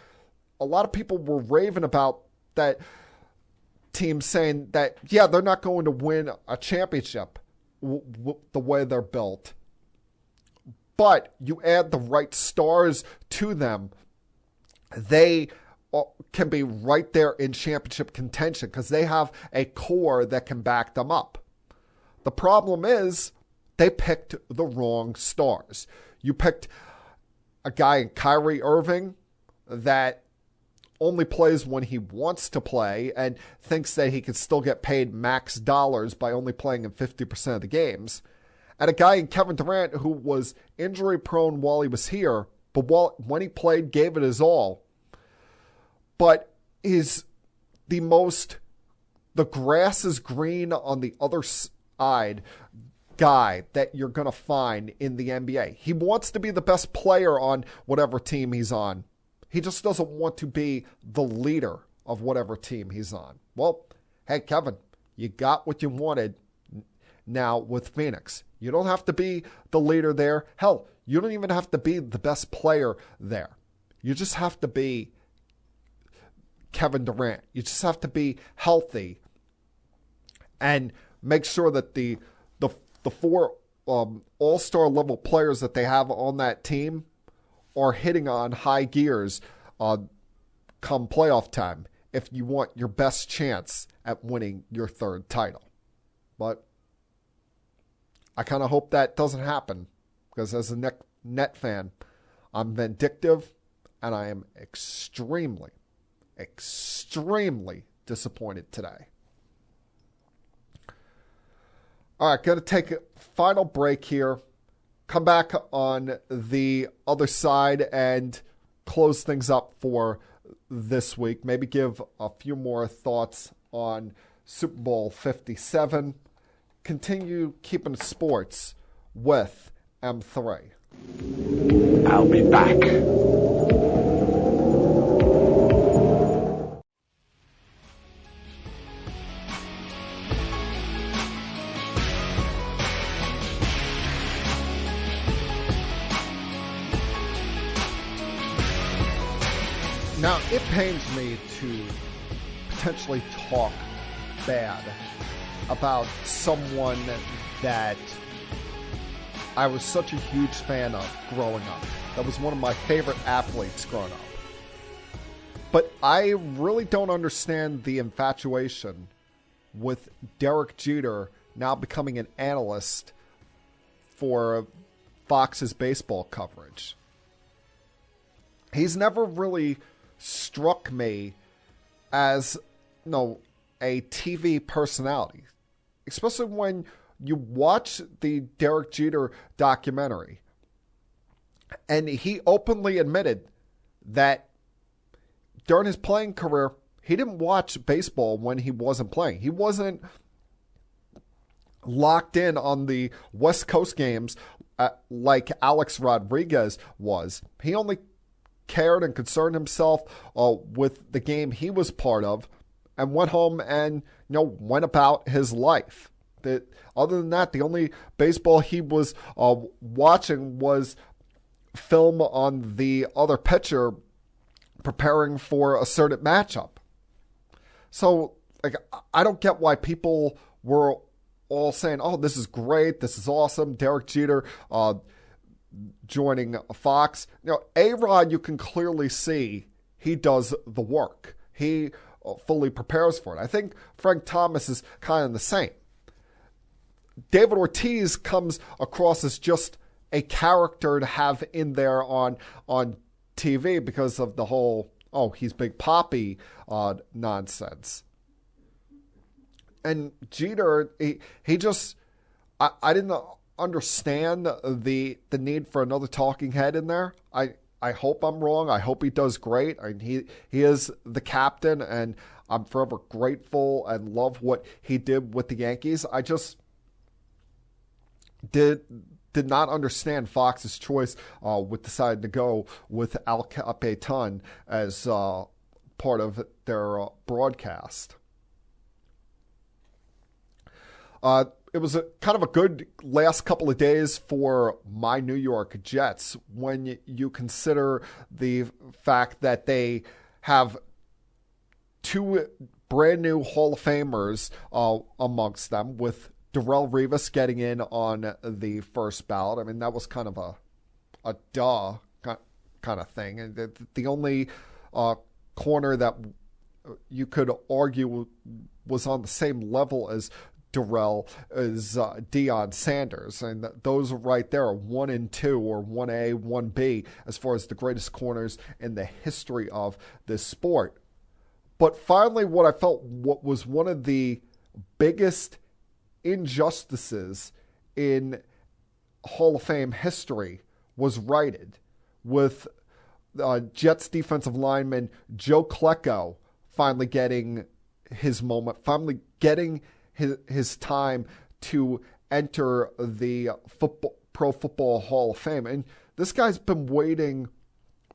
a lot of people were raving about that team, saying that, yeah, they're not going to win a championship the way they're built. But you add the right stars to them, they can be right there in championship contention because they have a core that can back them up. The problem is they picked the wrong stars. You picked a guy in Kyrie Irving that only plays when he wants to play and thinks that he can still get paid max dollars by only playing in 50% of the games. And a guy in Kevin Durant who was injury prone while he was here, but when he played, gave it his all. But is the grass is green on the other side guy that you're going to find in the NBA. He wants to be the best player on whatever team he's on. He just doesn't want to be the leader of whatever team he's on. Well, hey, Kevin, you got what you wanted now with Phoenix. You don't have to be the leader there. Hell, you don't even have to be the best player there. You just have to be Kevin Durant. You just have to be healthy and make sure that the four all-star level players that they have on that team are hitting on high gears come playoff time if you want your best chance at winning your third title. But I kind of hope that doesn't happen because as a Net fan, I'm vindictive and I am extremely disappointed today. All right, going to take a final break here. Come back on the other side and close things up for this week. Maybe give a few more thoughts on Super Bowl 57. Continue keeping sports with M3. I'll be back. Now, it pains me to potentially talk bad about someone that I was such a huge fan of growing up. That was one of my favorite athletes growing up. But I really don't understand the infatuation with Derek Jeter now becoming an analyst for Fox's baseball coverage. He's never really struck me as, a TV personality, especially when you watch the Derek Jeter documentary. And he openly admitted that during his playing career, he didn't watch baseball when he wasn't playing. He wasn't locked in on the West Coast games like Alex Rodriguez was. He only cared and concerned himself with the game he was part of and went home and went about his life. Other than that, the only baseball he was watching was film on the other pitcher preparing for a certain matchup. So, I don't get why people were all saying, "Oh, this is great, this is awesome, Derek Jeter joining Fox." A-Rod, you can clearly see he does the work. He fully prepares for it. I think Frank Thomas is kind of the same. David Ortiz comes across as just a character to have in there on TV because of the whole, he's Big Papi nonsense. And Jeter, he just, I didn't understand the need for another talking head in there. I hope I'm wrong. I hope he does great. He is the captain, and I'm forever grateful and love what he did with the Yankees. I just did did not understand Fox's choice with deciding to go with Al Capitan as part of their broadcast. It was kind of a good last couple of days for my New York Jets when you consider the fact that they have two brand new Hall of Famers amongst them, with Darrelle Revis getting in on the first ballot. I mean, that was kind of a duh kind of thing. And the only corner that you could argue was on the same level as Darrell is Deion Sanders, and those right there are 1 and 2, or 1A, 1B, as far as the greatest corners in the history of this sport. But finally, what I felt what was one of the biggest injustices in Hall of Fame history was righted, with Jets defensive lineman Joe Klecko finally getting his moment, finally getting his time to enter the Pro Football Hall of Fame. And this guy's been waiting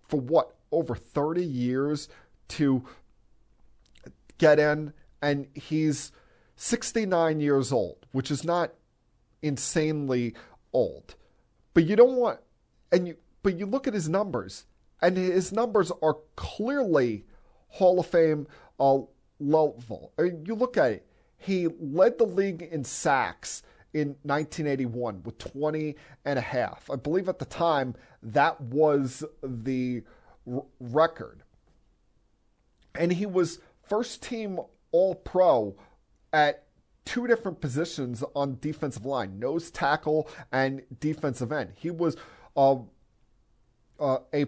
for over 30 years to get in, and he's 69 years old, which is not insanely old. But you don't want, but you look at his numbers, and his numbers are clearly Hall of Fame level. I mean, you look at it. He led the league in sacks in 1981 with 20 and a half. I believe at the time that was the record. And he was first team All-Pro at two different positions on defensive line, nose tackle and defensive end. He was a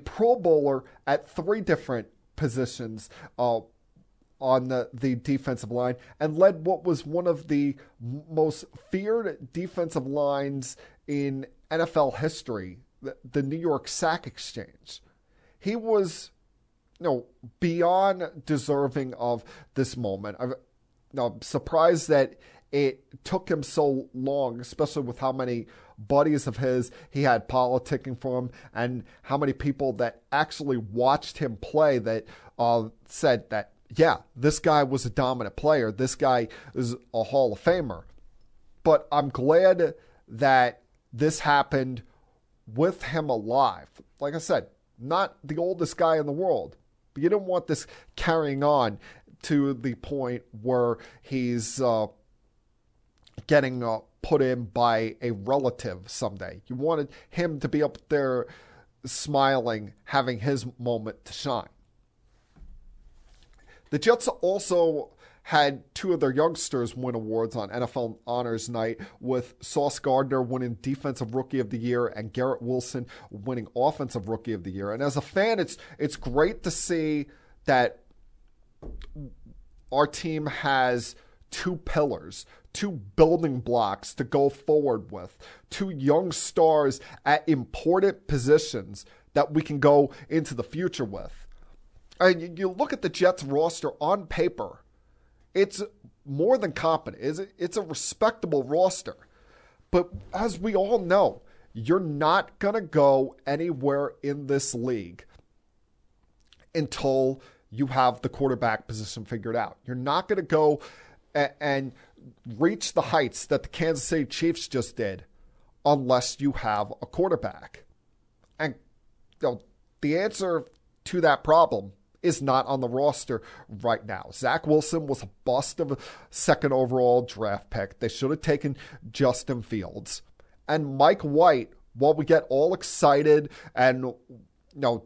Pro Bowler at three different positions on the defensive line, and led what was one of the most feared defensive lines in NFL history, the New York Sack Exchange. He was, beyond deserving of this moment. I'm surprised that it took him so long, especially with how many buddies of his he had politicking for him, and how many people that actually watched him play that said that, yeah, this guy was a dominant player. This guy is a Hall of Famer. But I'm glad that this happened with him alive. Like I said, not the oldest guy in the world. But you don't want this carrying on to the point where he's getting put in by a relative someday. You wanted him to be up there smiling, having his moment to shine. The Jets also had two of their youngsters win awards on NFL Honors Night, with Sauce Gardner winning Defensive Rookie of the Year and Garrett Wilson winning Offensive Rookie of the Year. And as a fan, it's great to see that our team has two pillars, two building blocks to go forward with, two young stars at important positions that we can go into the future with. And you look at the Jets roster on paper, it's more than competent. It's a respectable roster. But as we all know, you're not going to go anywhere in this league until you have the quarterback position figured out. You're not going to go and reach the heights that the Kansas City Chiefs just did unless you have a quarterback. And the answer to that problem is not on the roster right now. Zach Wilson was a bust of a second overall draft pick. They should have taken Justin Fields. And Mike White, while we get all excited and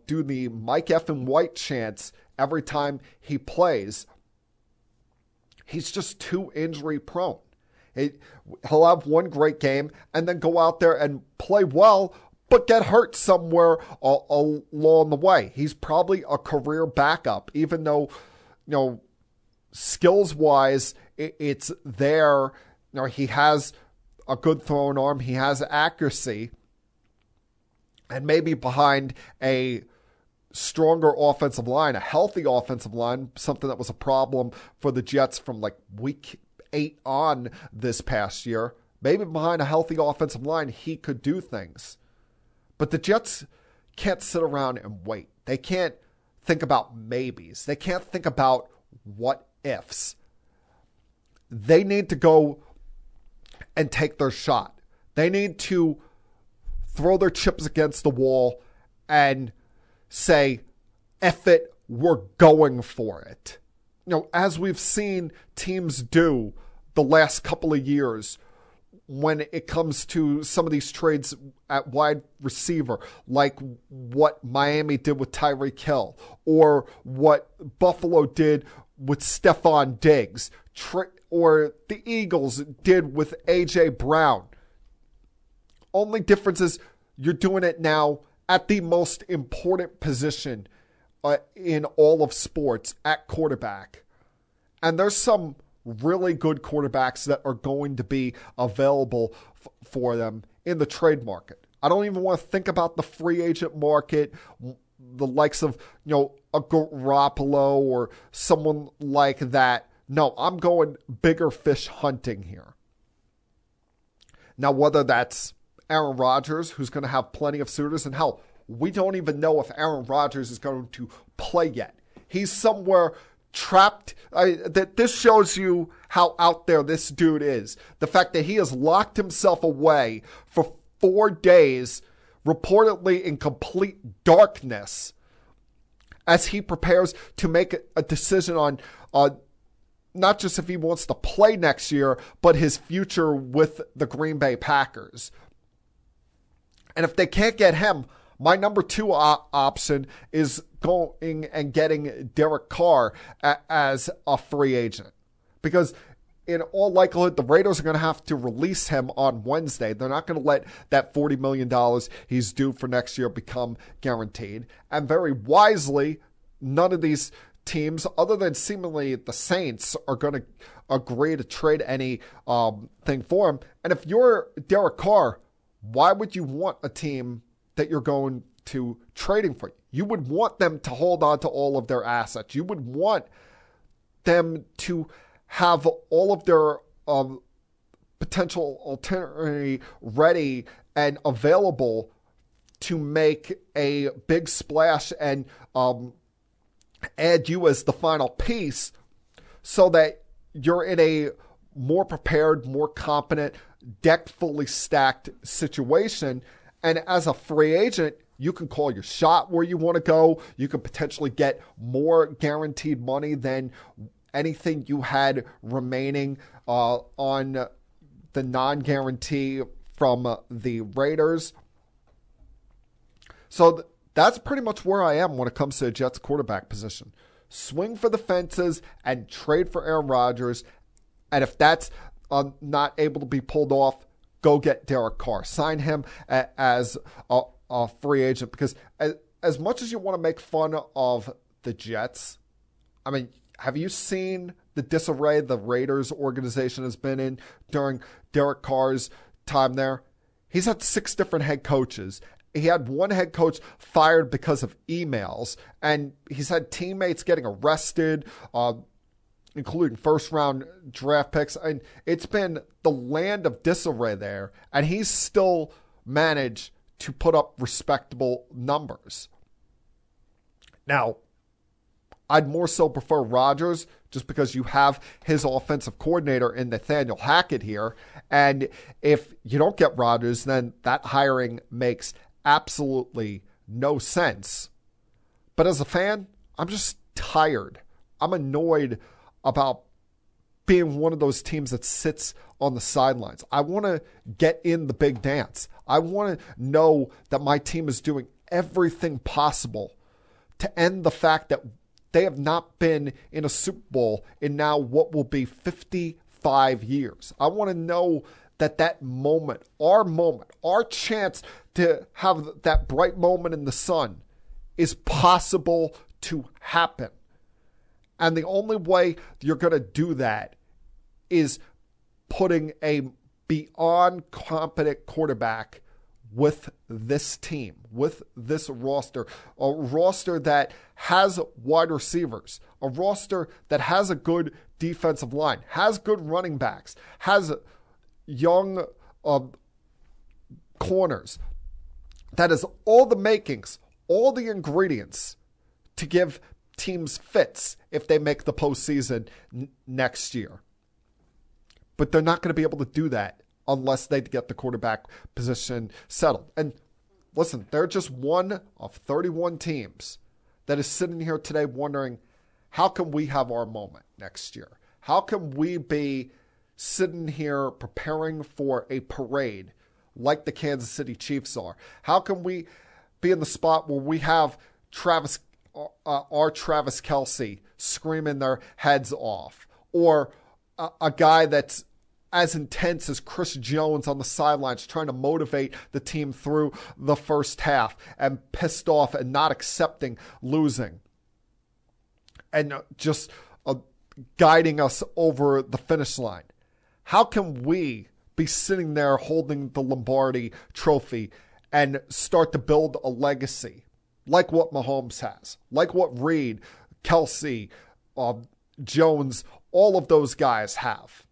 do the Mike effing White chants every time he plays, he's just too injury prone. He'll have one great game and then go out there and play well, but get hurt somewhere along the way. He's probably a career backup, even though, skills-wise, it's there. He has a good throwing arm. He has accuracy. And maybe behind a stronger offensive line, a healthy offensive line, something that was a problem for the Jets from week 8 on this past year, Maybe behind a healthy offensive line, he could do things. But the Jets can't sit around and wait. They can't think about maybes. They can't think about what ifs. They need to go and take their shot. They need to throw their chips against the wall and say, F it, we're going for it. As we've seen teams do the last couple of years when it comes to some of these trades at wide receiver, like what Miami did with Tyreek Hill or what Buffalo did with Stephon Diggs, or the Eagles did with A.J. Brown. Only difference is you're doing it now at the most important position in all of sports, at quarterback. And there's some really good quarterbacks that are going to be available for them in the trade market. I don't even want to think about the free agent market, the likes of, a Garoppolo or someone like that. No, I'm going bigger fish hunting here. Now, whether that's Aaron Rodgers, who's going to have plenty of suitors, and hell, we don't even know if Aaron Rodgers is going to play yet. He's somewhere trapped. This shows you how out there this dude is. The fact that he has locked himself away for 4 days, reportedly in complete darkness, as he prepares to make a decision on not just if he wants to play next year, but his future with the Green Bay Packers. And if they can't get him, my number 2 option is going and getting Derek Carr as a free agent. Because in all likelihood, the Raiders are going to have to release him on Wednesday. They're not going to let that $40 million he's due for next year become guaranteed. And very wisely, none of these teams, other than seemingly the Saints, are going to agree to trade any thing for him. And if you're Derek Carr, why would you want a team that you're going to trading for? You would want them to hold on to all of their assets. You would want them to have all of their potential alternative ready and available to make a big splash and add you as the final piece so that you're in a more prepared, more competent, deck fully stacked situation. And as a free agent, you can call your shot where you want to go. You can potentially get more guaranteed money than anything you had remaining on the non-guarantee from the Raiders. So that's pretty much where I am when it comes to the Jets quarterback position. Swing for the fences and trade for Aaron Rodgers. And if that's not able to be pulled off, go get Derek Carr. Sign him as a free agent, because as much as you want to make fun of the Jets, I mean, have you seen the disarray the Raiders organization has been in during Derek Carr's time there? He's had 6 different head coaches. He had one head coach fired because of emails, and he's had teammates getting arrested, including first-round draft picks. And it's been the land of disarray there, and he's still managed to put up respectable numbers. Now, I'd more so prefer Rodgers just because you have his offensive coordinator in Nathaniel Hackett here. And if you don't get Rodgers, then that hiring makes absolutely no sense. But as a fan, I'm just tired. I'm annoyed about being one of those teams that sits on the sidelines. I want to get in the big dance. I want to know that my team is doing everything possible to end the fact that they have not been in a Super Bowl in now what will be 55 years. I want to know that moment, our chance to have that bright moment in the sun is possible to happen. And the only way you're going to do that is putting a beyond competent quarterback with this team, with this roster, a roster that has wide receivers, a roster that has a good defensive line, has good running backs, has young corners that has all the makings, all the ingredients to give teams fits if they make the postseason next year. But they're not going to be able to do that unless they get the quarterback position settled. And listen, they're just one of 31 teams that is sitting here today wondering, how can we have our moment next year? How can we be sitting here preparing for a parade like the Kansas City Chiefs are? How can we be in the spot where we have Travis Kelce screaming their heads off, or a guy that's as intense as Chris Jones on the sidelines trying to motivate the team through the first half and pissed off and not accepting losing and just guiding us over the finish line? How can we be sitting there holding the Lombardi trophy and start to build a legacy like what Mahomes has, like what Reed, Kelce, Jones, all of those guys have?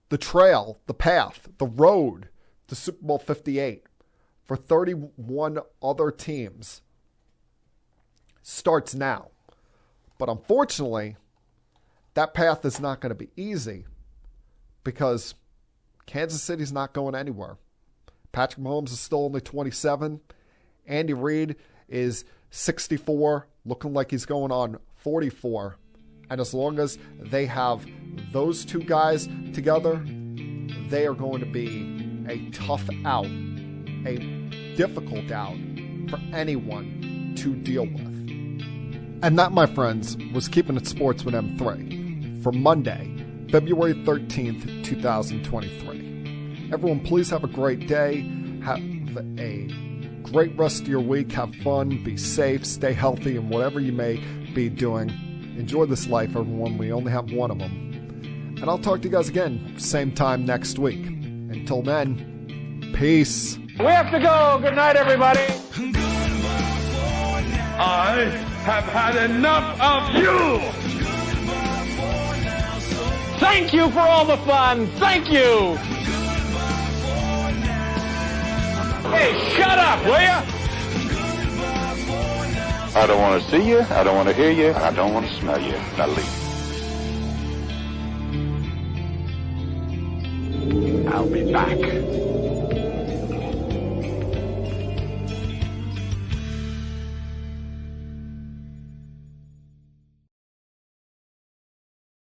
The trail, the path, the road to Super Bowl 58 for 31 other teams starts now. But unfortunately, that path is not going to be easy because Kansas City's not going anywhere. Patrick Mahomes is still only 27. Andy Reid is 64, looking like he's going on 44. And as long as they have those two guys together, they are going to be a tough out, a difficult out for anyone to deal with. And that, my friends, was Keeping It Sports with M3 for Monday, February 13th, 2023. Everyone, please have a great day. Have a great rest of your week. Have fun. Be safe. Stay healthy. And whatever you may be doing, enjoy this life, everyone. We only have one of them. And I'll talk to you guys again, same time next week. Until then, peace. We have to go. Good night, everybody. I have had enough of you! Thank you for all the fun. Thank you. Hey, shut up, will ya? I don't want to see you, I don't want to hear you, I don't want to smell you. Now leave. I'll be back.